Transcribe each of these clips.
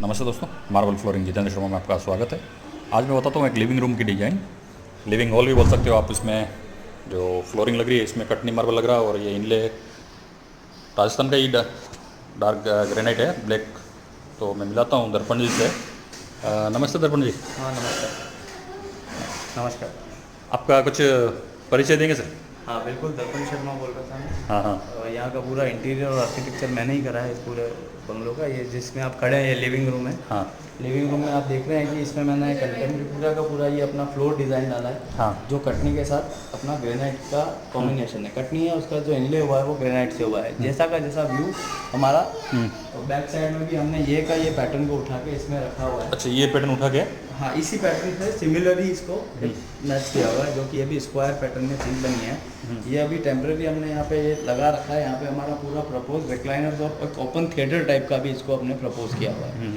नमस्ते दोस्तों, marble flooring Jitendra Sharma में आपका स्वागत है। आज मैं बताता हूँ एक लिविंग रूम की डिज़ाइन। लिविंग हॉल भी बोल सकते हो आप। इसमें जो फ्लोरिंग लग रही है इसमें कटनी मार्बल लग रहा है और ये इनले राजस्थान का ही डार्क ग्रेनाइट है, ब्लैक। तो मैं मिलाता हूँ दर्पण जी से। नमस्ते दर्पण जी। हाँ नमस्कार। नमस्कार। आपका कुछ परिचय देंगे सर? हाँ बिल्कुल, दर्पण शर्मा बोल रहा था मैं। हाँ हाँ। यहाँ का पूरा इंटीरियर और आर्किटेक्चर मैंने ही करा है इस पूरे बंगलों का। ये जिसमें आप खड़े हैं ये लिविंग रूम है। हाँ लिविंग रूम में आप देख रहे हैं कि इसमें मैंने कंटेम्प्रेरी पूरा का पूरा ये अपना फ्लोर डिज़ाइन डाला है, हाँ। जो कटनी के साथ अपना ग्रेनाइट का कॉम्बिनेशन है। कटनी है, उसका जो इनले हुआ है वो ग्रेनाइट से हुआ है। जैसा का जैसा व्यू हमारा, और बैक साइड में भी हमने ये पैटर्न को उठा के इसमें रखा हुआ है। अच्छा, ये पैटर्न उठा के? हाँ, इसी पैटर्न से सिमिलरली इसको मैच किया हुआ है, जो कि अभी स्क्वायर पैटर्न में चीज़ बनी है। ये अभी टेम्परेरी हमने यहाँ पे ये लगा रखा है। यहाँ पे हमारा पूरा प्रपोज रिक्लाइनर्स और एक ओपन थिएटर टाइप का भी इसको हमने प्रपोज किया हुआ है,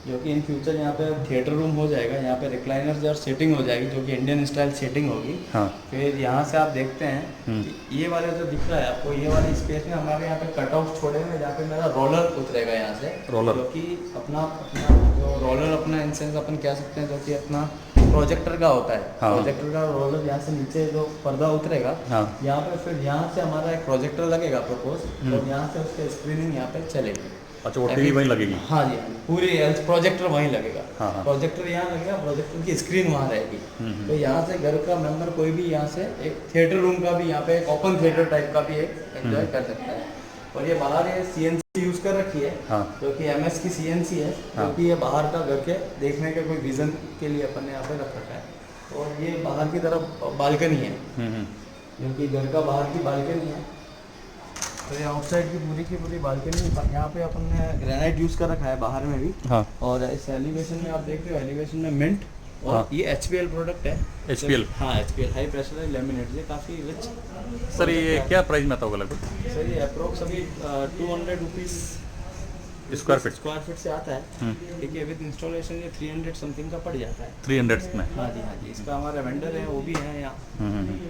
जो कि इन फ्यूचर यहाँ पे थिएटर रूम हो जाएगा। यहाँ पे रिक्लाइनर्स और सीटिंग हो जाएगी, जो कि इंडियन स्टाइल सीटिंग होगी। हाँ। फिर यहाँ से आप देखते हैं कि ये वाला जो दिख रहा है आपको, ये वाली स्पेस में हमारे यहाँ पे कटआउट छोड़े हुए, जहाँ पे मेरा रोलर उतरेगा यहाँ से। रोलर, जो कि अपना जो रोलर अपना इन सेंस अपन कह सकते हैं, जो कि अपना प्रोजेक्टर का होता है। हाँ। प्रोजेक्टर का रोलर यहाँ से नीचे जो पर्दा उतरेगा, हाँ। यहाँ पे फिर यहाँ से हमारा एक प्रोजेक्टर लगेगा प्रपोज, और यहाँ से उसके स्क्रीनिंग यहाँ पे चलेगी। अच्छा, वो टीवी वहीं लगेगी? हाँ जी, पूरी प्रोजेक्टर वहीं लगेगा। हाँ हाँ। प्रोजेक्टर यहाँ लगेगा, प्रोजेक्टर की स्क्रीन वहाँ रहेगी। तो यहाँ से घर का मेंबर कोई भी यहाँ से एक थिएटर रूम का भी, यहाँ पे एक ओपन थिएटर टाइप का भी एक एंजॉय कर सकता है। और ये बाहर ये CNC यूज़ कर रखी है, जो कि MS की CNC है, जो कि ये बाहर का घर के देखने के कोई विजन के लिए अपन ने यहाँ पे रख रखा है। और ये बाहर की तरफ बालकनी है, जो कि घर का बाहर की बालकनी है। तो ये आउटसाइड की पूरी बालकनी, यहाँ पे अपन ने ग्रेनाइट यूज़ कर रखा है बाहर में भी। हाँ। और इस एलिवेशन में आप देख रहे हो, एलिवेशन में मिंट और हाँ। ये HPL प्रोडक्ट है। HPL? हाँ, HPL हाई प्रेशर लैमिनेट, ये काफ़ी रिच। सर ये क्या प्राइस में आता होगा लगभग? सर ये अप्रोक्स अभी 200 रुपीज़ स्क्वायर फीट से आता है। देखिए विद इंस्टॉलेशन ये 300 समथिंग का पड़ जाता है। 300 में? हाँ जी, हाँ जी। इसका हमारा वेंडर है, वो भी है यहाँ,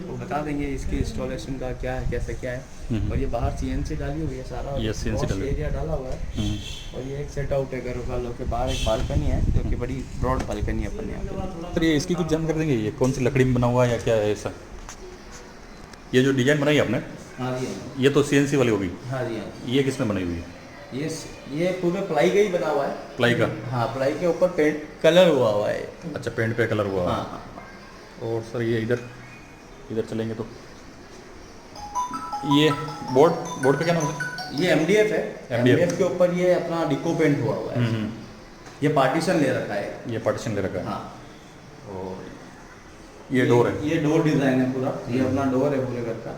वो बता देंगे इसकी इंस्टॉलेशन का क्या है, कैसे क्या है। और ये बाहर CNC डाली हुई है, सारा ये CNC डाली एरिया डाला हुआ है। और ये एक सेट आउट है घर वालों के बाहर, एक बालकनी है, जो कि बड़ी ब्रॉड बालकनी है अपन यहाँ पे। सर ये इसकी कुछ जानकारी देंगे, ये कौन सी लकड़ी में बना हुआ है या क्या है ऐसा? ये जो डिज़ाइन बनाई आपने, हाँ जी, ये तो CNC वाली होगी। हाँ जी, हाँ। ये किस में बनाई हुई है? ये पूरे प्लाई का ही बना हुआ है। प्लाई का? हाँ, प्लाई के ऊपर पेंट कलर हुआ हुआ है। अच्छा, पेंट पे कलर हुआ है। हाँ। और सर ये इधर चलेंगे तो ये बोर्ड का क्या नाम है? ये MDF है। MDF के ऊपर ये अपना डिको पेंट हुआ हुआ है। ये पार्टीशन ले रखा है। ये पार्टीशन ले रखा है। हाँ। और ये डोर है? ये डोर डिज़ाइन है पूरा। ये अपना डोर है पूरे घर का,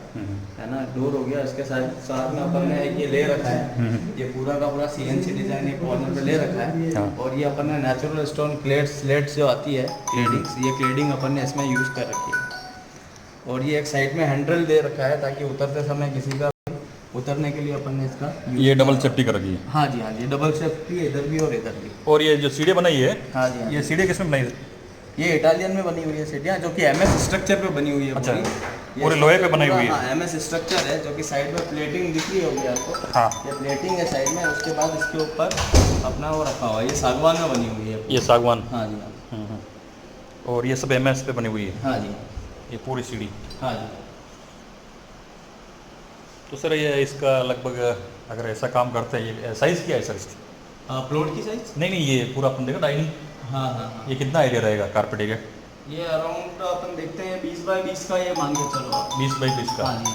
है ना। डोर हो गया, इसके साथ में अपन ने ये ले रखा है। ये पूरा का पूरा CNC डिज़ाइन एक कॉर्नर पे ले रखा है। हाँ। और ये अपन ने नेचुरल स्टोन स्लेट्स जो आती है, क्लेडिंग्स, ये क्लेडिंग अपन ने इसमें यूज़ कर रखी है। और ये एक साइड में हैंडल दे रखा है, ताकि उतरते समय किसी का उतरने के लिए अपन ने इसका ये डबल सेफ्टी कर रखी है? हाँ जी, हाँ जी, डबल सेफ्टी इधर भी और इधर भी। और ये जो सीढ़ी बनाई है, हाँ जी, हाँ ये सीढ़ी किस में बनाई है? ये इटालियन में बनी हुई है सीढ़ियाँ, जो कि MS स्ट्रक्चर पे बनी हुई है। अच्छा, पूरी पूरे लोहे पे बनाई हुई है? हाँ, MS स्ट्रक्चर है, जो कि साइड में प्लेटिंग दिख रही होगी आपको। हाँ। ये प्लेटिंग है साइड में, उसके बाद इसके ऊपर अपना वो रखा हुआ है। ये सागवान में बनी हुई है। ये सागवान? हाँ जी, हाँ। और ये सब MS पे बनी हुई है? हाँ जी, ये पूरी सीढ़ी? हाँ जी। तो सर ये इसका लगभग अगर ऐसा काम करते हैं, ये साइज़ क्या है सर इसकी? प्लॉट की साइज? नहीं, ये पूरा अपन देखा डाइनिंग। हाँ हाँ हाँ। ये कितना एरिया रहेगा कारपेट एरिया? ये अराउंड अपन देखते हैं 20 बाई 20 का, ये मान के चलो आप। 20 बाई 20 का? हाँ जी।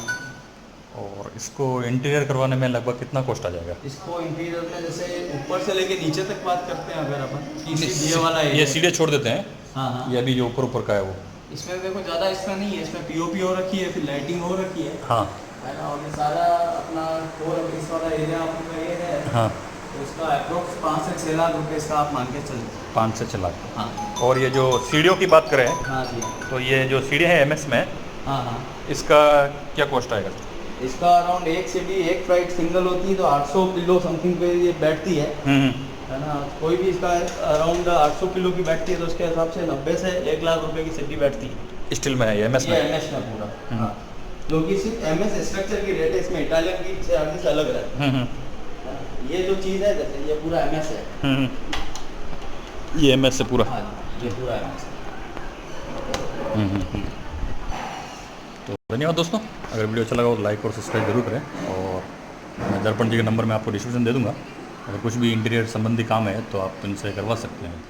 और इसको इंटीरियर करवाने में लगभग कितना कॉस्ट आ जाएगा? इसको इंटीरियर में जैसे ऊपर से लेके नीचे तक बात करते हैं अगर अपन, ये वाला है, ये सीढ़ी छोड़ देते हैं। हाँ हाँ। ये अभी जो ऊपर का है वो, इसमें देखो ज़्यादा इसमें नहीं है, इसमें POP हो रखी है, फिर लाइटिंग हो रखी है। हाँ, है ना। और ये सारा अपना 4 वाला एरिया आपका ये है। हाँ। तो इसका अप्रोक्स 5 से 6 लाख रुपए इसका आप मान के चलिए। 5 से 6 लाख? हाँ। और ये जो सीढ़ियों की बात करें, हाँ जी, तो ये जो सीढ़ी है MS में, हाँ हाँ, इसका क्या कॉस्ट आएगा? इसका अराउंड एक सीढ़ी एक फ्लाइट सिंगल होती है, तो 800 किलो समथिंग पे ये बैठती है ना। कोई भी इसका अराउंड 800 किलो की बैठती है, तो उसके हिसाब से 90 से 1 लाख रुपए की सीढ़ी बैठती है। स्टील में है ये? MS में? ये MS में पूरा। हाँ, क्योंकि सिर्फ MS स्ट्रक्चर की रेट है, इसमें इटालियन की चार्जेस अलग रहते हैं। ये जो चीज़ है, जैसे ये पूरा MS है, ये MS से पूरा। हाँ जी, ये पूरा है। तो धन्यवाद दोस्तों, अगर वीडियो अच्छा लगा हो तो लाइक और सब्सक्राइब जरूर करें। और मैं दर्पण जी का नंबर मैं आपको डिस्क्रिप्शन दे दूँगा, अगर कुछ भी इंटीरियर संबंधी काम है तो आप इनसे करवा सकते हैं।